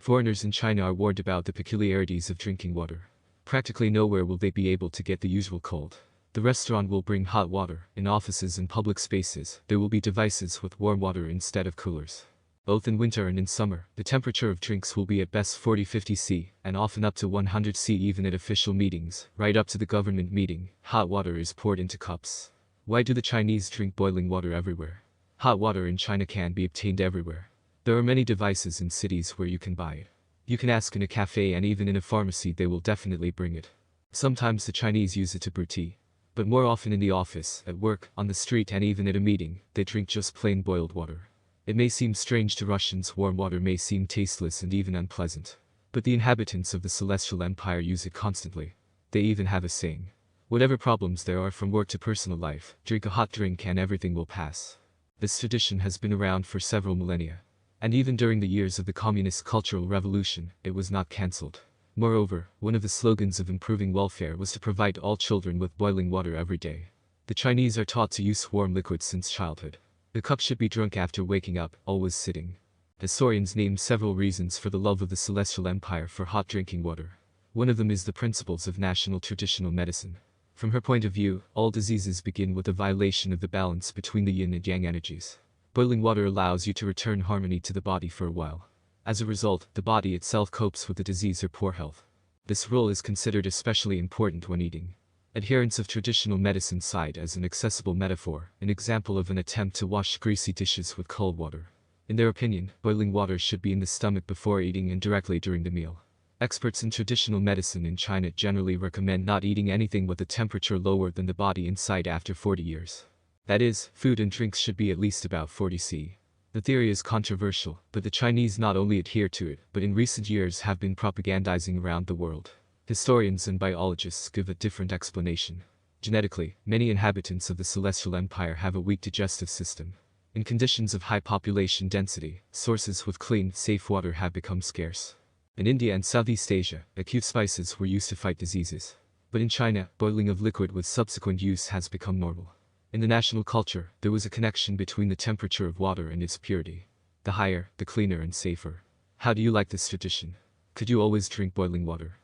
Foreigners in China are warned about the peculiarities of drinking water. Practically nowhere will they be able to get the usual cold. The restaurant will bring hot water. In offices and public spaces, there will be devices with warm water instead of coolers. Both in winter and in summer, the temperature of drinks will be at best 40-50 C, and often up to 100 C even at official meetings. Right up to the government meeting, hot water is poured into cups. Why do the Chinese drink boiling water everywhere? Hot water in China can be obtained everywhere. There are many devices in cities where you can buy it. You can ask in a cafe and even in a pharmacy, they will definitely bring it. Sometimes the Chinese use it to brew tea. But more often in the office, at work, on the street and even at a meeting, they drink just plain boiled water. It may seem strange to Russians, warm water may seem tasteless and even unpleasant. But the inhabitants of the Celestial Empire use it constantly. They even have a saying. Whatever problems there are from work to personal life, drink a hot drink and everything will pass. This tradition has been around for several millennia. And even during the years of the Communist Cultural Revolution, it was not cancelled. Moreover, one of the slogans of improving welfare was to provide all children with boiling water every day. The Chinese are taught to use warm liquids since childhood. The cup should be drunk after waking up, always sitting. Historians name several reasons for the love of the Celestial Empire for hot drinking water. One of them is the principles of national traditional medicine. From her point of view, all diseases begin with a violation of the balance between the yin and yang energies. Boiling water allows you to return harmony to the body for a while. As a result, the body itself copes with the disease or poor health. This role is considered especially important when eating. Adherents of traditional medicine cite as an accessible metaphor, an example of an attempt to wash greasy dishes with cold water. In their opinion, boiling water should be in the stomach before eating and directly during the meal. Experts in traditional medicine in China generally recommend not eating anything with a temperature lower than the body inside after 40 years. That is, food and drinks should be at least about 40 C. The theory is controversial, but the Chinese not only adhere to it, but in recent years have been propagandizing around the world. Historians and biologists give a different explanation. Genetically, many inhabitants of the Celestial Empire have a weak digestive system. In conditions of high population density, sources with clean, safe water have become scarce. In India and Southeast Asia, acute spices were used to fight diseases. But in China, boiling of liquid with subsequent use has become normal. In the national culture, there was a connection between the temperature of water and its purity. The higher, the cleaner and safer. How do you like this tradition? Could you always drink boiling water?